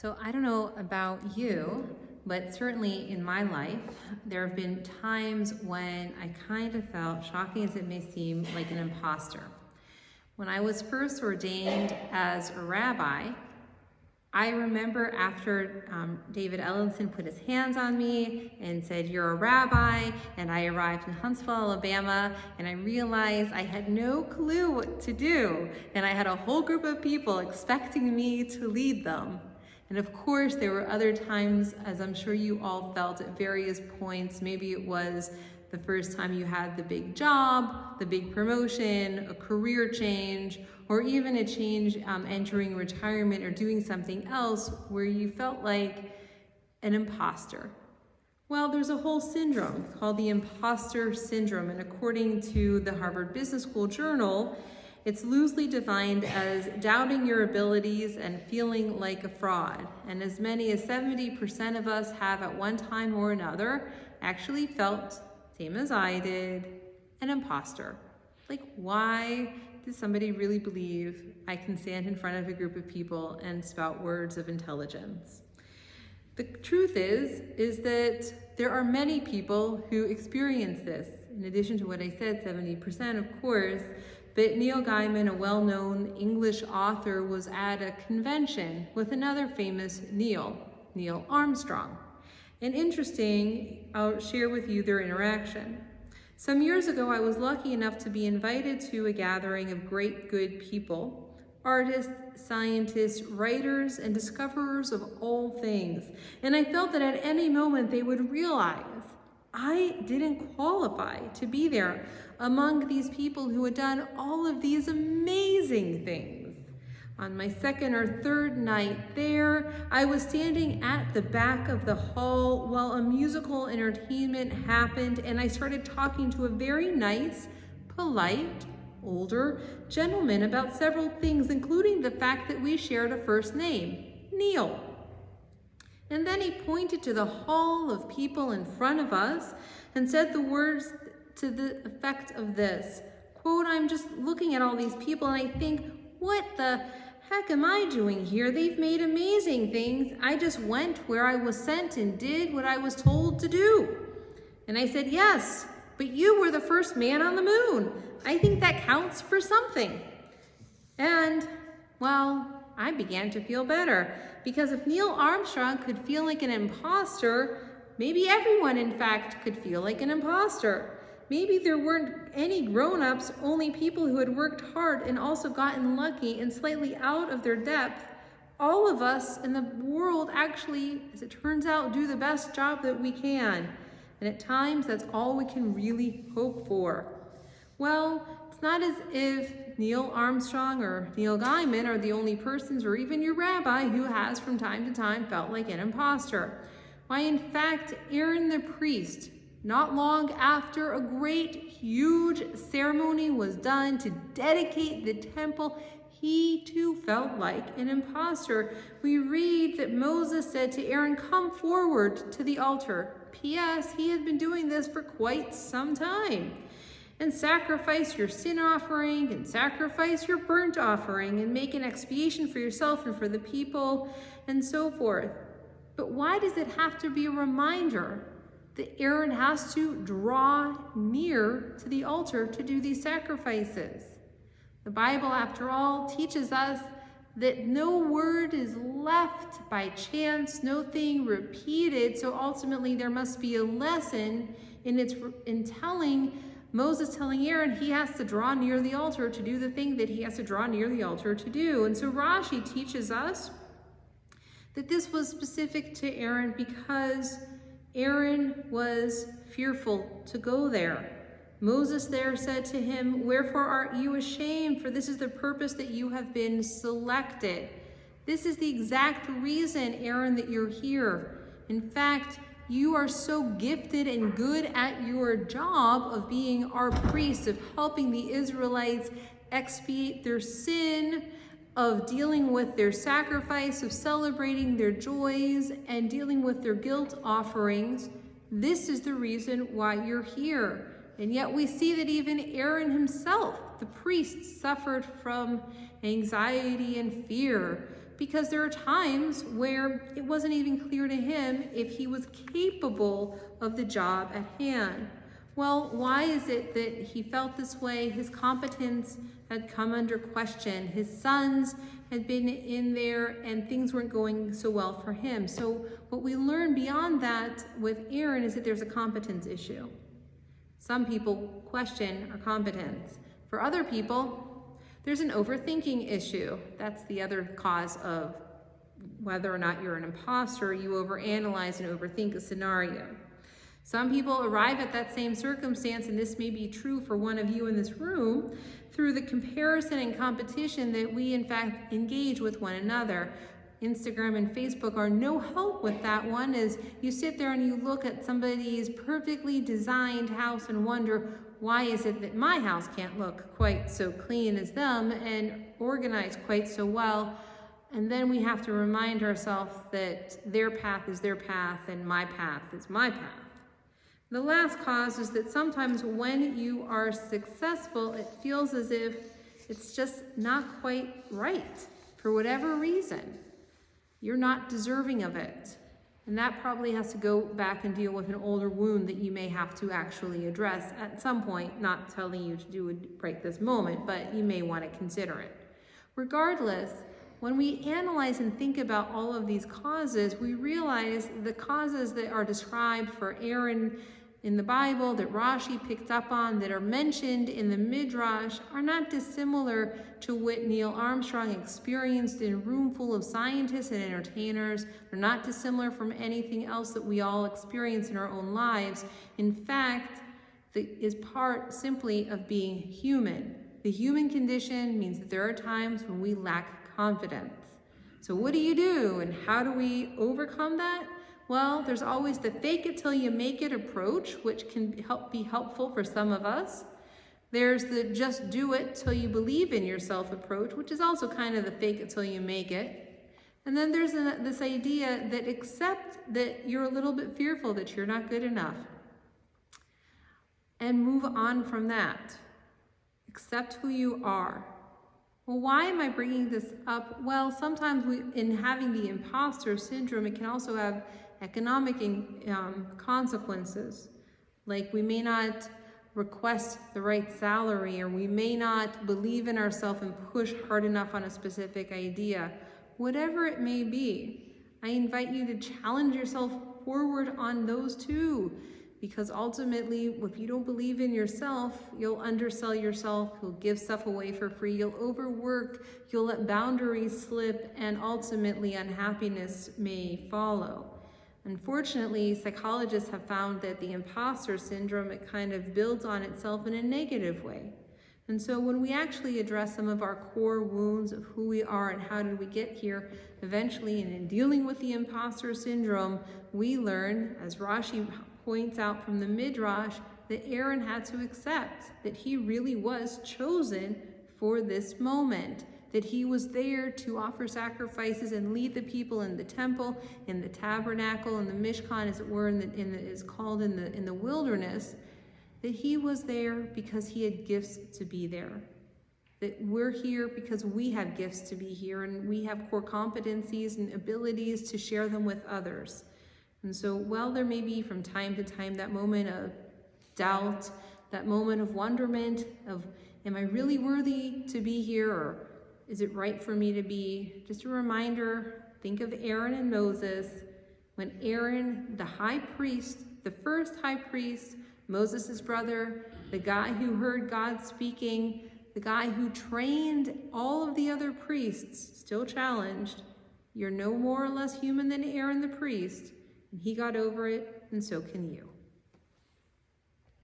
So I don't know about you, but certainly in my life, there have been times when I kind of felt, shocking as it may seem, like an imposter. When I was first ordained as a rabbi, I remember after David Ellenson put his hands on me and said, "You're a rabbi," and I arrived in Huntsville, Alabama, and I realized I had no clue what to do, and I had a whole group of people expecting me to lead them. And of course, there were other times, as I'm sure you all felt at various points. Maybe it was the first time you had the big job, the big promotion, a career change, or even a change entering retirement or doing something else where you felt like an imposter. Well, there's a whole syndrome called the imposter syndrome, and according to the Harvard Business School Journal, it's loosely defined as doubting your abilities and feeling like a fraud. And as many as 70% of us have at one time or another actually felt, same as I did, an imposter. Like, why does somebody really believe I can stand in front of a group of people and spout words of intelligence? The truth is that there are many people who experience this. In addition to what I said, 70% of course, but Neil Gaiman, a well-known English author, was at a convention with another famous Neil Armstrong. And interesting, I'll share with you their interaction. Some years ago, I was lucky enough to be invited to a gathering of great good people, artists, scientists, writers, and discoverers of all things. And I felt that at any moment they would realize I didn't qualify to be there among these people who had done all of these amazing things. On my second or third night there, I was standing at the back of the hall while a musical entertainment happened, and I started talking to a very nice, polite, older gentleman about several things, including the fact that we shared a first name, Neil. And then he pointed to the hall of people in front of us and said the words to the effect of this, quote, "I'm just looking at all these people and I think, what the heck am I doing here? They've made amazing things. I just went where I was sent and did what I was told to do." And I said, "Yes, but you were the first man on the moon. I think that counts for something." And, well, I began to feel better, because if Neil Armstrong could feel like an imposter, maybe everyone, in fact, could feel like an imposter. Maybe there weren't any grown-ups, only people who had worked hard and also gotten lucky and slightly out of their depth. All of us in the world actually, as it turns out, do the best job that we can. And at times, that's all we can really hope for. Well, it's not as if Neil Armstrong or Neil Gaiman are the only persons, or even your rabbi, who has from time to time felt like an imposter. Why, in fact, Aaron the priest, not long after a great, huge ceremony was done to dedicate the temple, he too felt like an imposter. We read that Moses said to Aaron, "Come forward to the altar." P.S. He had been doing this for quite some time. "And sacrifice your sin offering and sacrifice your burnt offering and make an expiation for yourself and for the people," and so forth. But why does it have to be a reminder that Aaron has to draw near to the altar to do these sacrifices? The Bible, after all, teaches us that no word is left by chance, no thing repeated, so ultimately there must be a lesson in Moses telling Aaron he has to draw near the altar to do the thing that he has to draw near the altar to do. And so Rashi teaches us that this was specific to Aaron because Aaron was fearful to go there. Moses there said to him, "Wherefore art you ashamed? For this is the purpose that you have been selected." This is the exact reason, Aaron, that you're here. In fact, you are so gifted and good at your job of being our priest, of helping the Israelites expiate their sin, of dealing with their sacrifice, of celebrating their joys, and dealing with their guilt offerings. This is the reason why you're here. And yet we see that even Aaron himself, the priest, suffered from anxiety and fear. because there are times where it wasn't even clear to him if he was capable of the job at hand. Well, why is it that he felt this way? His competence had come under question. His sons had been in there and things weren't going so well for him. So what we learn beyond that with Aaron is that there's a competence issue. Some people question our competence. For other people, there's an overthinking issue. That's the other cause of whether or not you're an imposter. You overanalyze and overthink a scenario. Some people arrive at that same circumstance, and this may be true for one of you in this room, through the comparison and competition that we in fact engage with one another. Instagram and Facebook are no help with that one, as you sit there and you look at somebody's perfectly designed house and wonder, why is it that my house can't look quite so clean as them and organized quite so well? And then we have to remind ourselves that their path is their path and my path is my path. The last cause is that sometimes when you are successful, it feels as if it's just not quite right for whatever reason. You're not deserving of it. And that probably has to go back and deal with an older wound that you may have to actually address at some point, not telling you to do it right this moment, but you may want to consider it. Regardless, when we analyze and think about all of these causes, we realize the causes that are described for Aaron in the Bible, that Rashi picked up on, that are mentioned in the Midrash, are not dissimilar to what Neil Armstrong experienced in a room full of scientists and entertainers. They're not dissimilar from anything else that we all experience in our own lives. In fact, that is part simply of being human. The human condition means that there are times when we lack confidence. So what do you do, and how do we overcome that? Well, there's always the fake it till you make it approach, which can be helpful for some of us. There's the just do it till you believe in yourself approach, which is also kind of the fake it till you make it. And then there's this idea that accept that you're a little bit fearful, that you're not good enough, and move on from that. Accept who you are. Well, why am I bringing this up? Well, sometimes in having the imposter syndrome, it can also have economic consequences. Like we may not request the right salary, or we may not believe in ourselves and push hard enough on a specific idea. Whatever it may be, I invite you to challenge yourself forward on those too. Because ultimately, if you don't believe in yourself, you'll undersell yourself, you'll give stuff away for free, you'll overwork, you'll let boundaries slip, and ultimately unhappiness may follow. Unfortunately, psychologists have found that the imposter syndrome, it kind of builds on itself in a negative way. And so when we actually address some of our core wounds of who we are and how did we get here, eventually, and in dealing with the imposter syndrome, we learn, as Rashi points out from the Midrash, that Aaron had to accept that he really was chosen for this moment, that he was there to offer sacrifices and lead the people in the temple, in the tabernacle, in the Mishkan, as it were, is called in the wilderness, that he was there because he had gifts to be there. That we're here because we have gifts to be here, and we have core competencies and abilities to share them with others. And so while there may be from time to time that moment of doubt, that moment of wonderment of, am I really worthy to be here, or is it right for me to be? Just a reminder, think of Aaron and Moses. When Aaron, the high priest, the first high priest, Moses' brother, the guy who heard God speaking, the guy who trained all of the other priests, still challenged, you're no more or less human than Aaron the priest. And he got over it, and so can you.